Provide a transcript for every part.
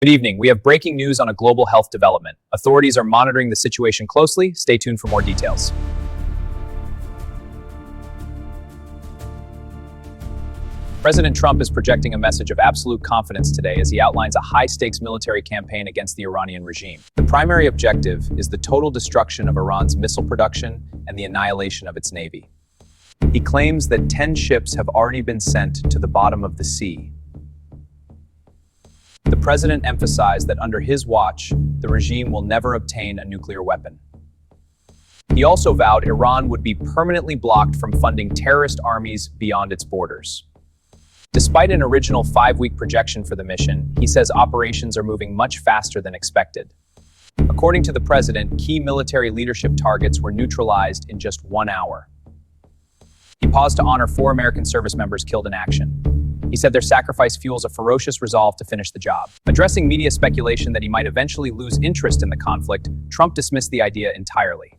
Good evening. We have breaking news on a global health development. Authorities are monitoring the situation closely. Stay tuned for more details. President Trump is projecting a message of absolute confidence today as he outlines a high-stakes military campaign against the Iranian regime. The primary objective is the total destruction of Iran's missile production and the annihilation of its navy. He claims that 10 ships have already been sent to the bottom of the sea. The president emphasized that under his watch, the regime will never obtain a nuclear weapon. He also vowed Iran would be permanently blocked from funding terrorist armies beyond its borders. Despite an original 5-week projection for the mission, he says operations are moving much faster than expected. According to the president, key military leadership targets were neutralized in just 1 hour. He paused to honor 4 American service members killed in action. He said their sacrifice fuels a ferocious resolve to finish the job. Addressing media speculation that he might eventually lose interest in the conflict, Trump dismissed the idea entirely.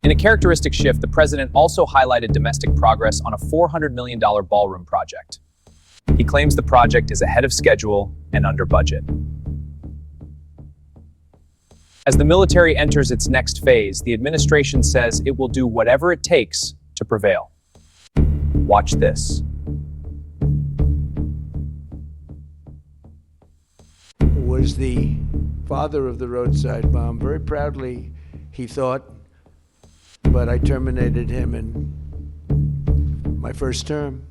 In a characteristic shift, the president also highlighted domestic progress on a $400 million ballroom project. He claims the project is ahead of schedule and under budget. As the military enters its next phase, the administration says it will do whatever it takes to prevail. Watch this. Was the father of the roadside bomb. Very proudly, he thought, but I terminated him in my first term.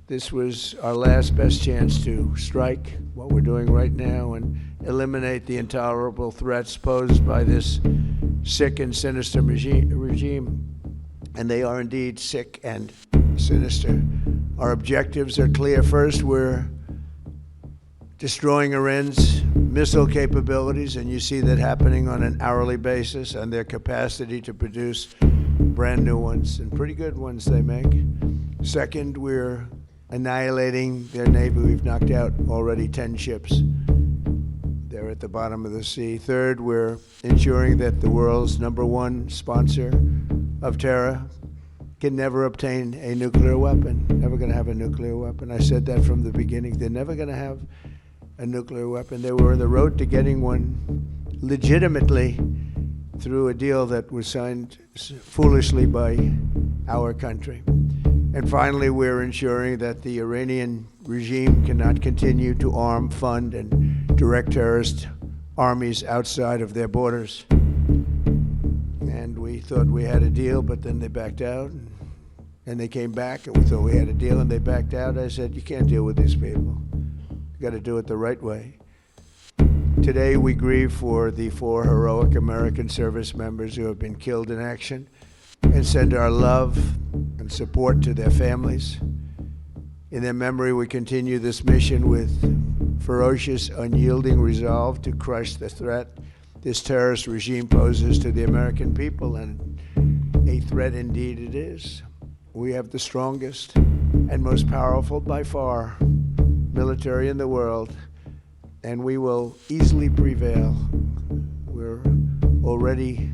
This was our last best chance to strike what we're doing right now and eliminate the intolerable threats posed by this sick and sinister regime. And they are indeed sick and sinister. Our objectives are clear. First, we're destroying Iran's missile capabilities, and you see that happening on an hourly basis, and their capacity to produce brand new ones, and pretty good ones they make. Second, we're annihilating their navy. We've knocked out already 10 ships. They're at the bottom of the sea. Third, we're ensuring that the world's #1 sponsor of terror can never obtain a nuclear weapon. Never going to have a nuclear weapon. I said that from the beginning. They're never going to have a nuclear weapon. They were on the road to getting one legitimately through a deal that was signed foolishly by our country. And finally, we're ensuring that the Iranian regime cannot continue to arm, fund, and direct terrorist armies outside of their borders. And we thought we had a deal, but then they backed out. And they came back, and we thought we had a deal, and they backed out. I said, you can't deal with these people. You got to do it the right way. Today, we grieve for the 4 heroic American service members who have been killed in action and send our love and support to their families. In their memory, we continue this mission with ferocious, unyielding resolve to crush the threat this terrorist regime poses to the American people, and a threat indeed it is. We have the strongest and most powerful, by far, military in the world, and we will easily prevail. We're already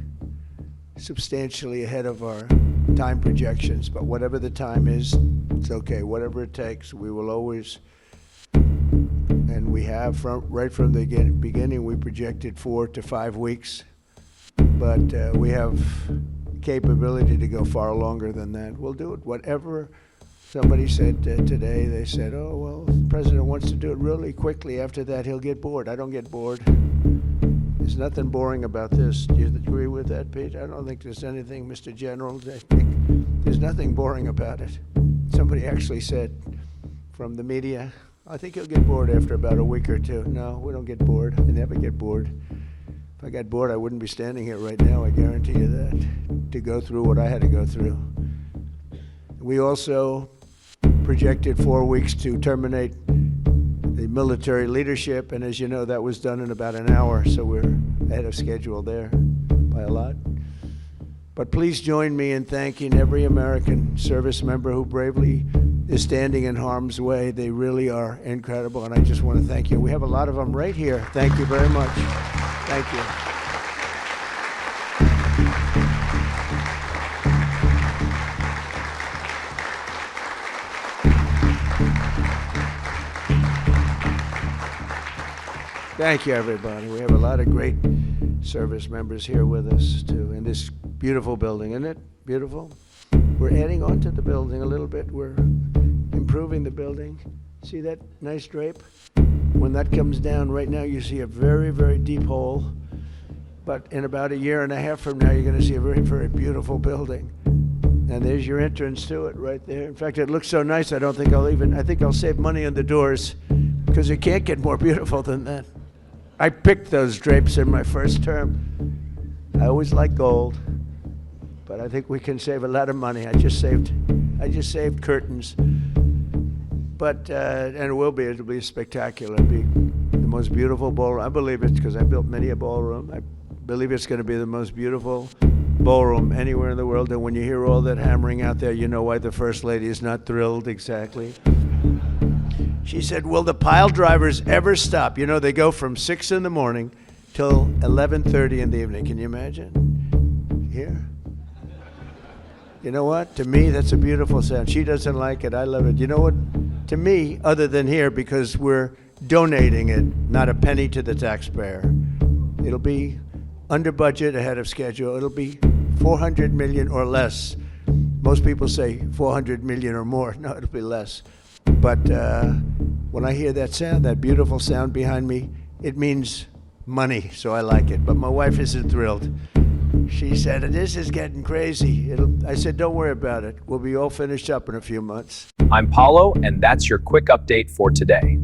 substantially ahead of our time projections, but whatever the time is, it's okay. Whatever it takes, we will always, and we have right from the beginning, we projected 4 to 5 weeks, but we have capability to go far longer than that. We'll do it. Whatever somebody said today, they said, oh, well, the president wants to do it really quickly. After that, he'll get bored. I don't get bored. There's nothing boring about this. Do you agree with that, Pete? I don't think there's anything, Mr. General. I think there's nothing boring about it. Somebody actually said from the media, I think he'll get bored after about a week or two. No, we don't get bored. I never get bored. If I got bored, I wouldn't be standing here right now, I guarantee you that, to go through what I had to go through. We also projected 4 weeks to terminate the military leadership, and as you know, that was done in about an hour, so we're ahead of schedule there by a lot. But please join me in thanking every American service member who bravely is standing in harm's way. They really are incredible, and I just want to thank you. We have a lot of them right here. Thank you very much. Thank you. Thank you, everybody. We have a lot of great service members here with us, too, in this beautiful building. Isn't it beautiful? We're adding on to the building a little bit. We're improving the building. See that nice drape? When that comes down, right now you see a very, very deep hole. But in about a year and a half from now, you're going to see a very, very beautiful building. And there's your entrance to it right there. In fact, it looks so nice, I think I'll save money on the doors, because it can't get more beautiful than that. I picked those drapes in my first term. I always like gold, but I think we can save a lot of money. I just saved curtains. But, and it'll be spectacular. It'll be the most beautiful ballroom. I believe it, because I built many a ballroom. I believe it's going to be the most beautiful ballroom anywhere in the world. And when you hear all that hammering out there, you know why the First Lady is not thrilled exactly. She said, will the pile drivers ever stop? You know, they go from 6 in the morning till 11:30 in the evening. Can you imagine? Here? You know what? To me, that's a beautiful sound. She doesn't like it. I love it. You know what? To me, other than here, because we're donating it, not a penny to the taxpayer. It'll be under budget, ahead of schedule. It'll be 400 million or less. Most people say 400 million or more. No, it'll be less. But when I hear that sound, that beautiful sound behind me, it means money, so I like it. But my wife isn't thrilled. She said, this is getting crazy. I said, don't worry about it. We'll be all finished up in a few months. I'm Paulo, and that's your quick update for today.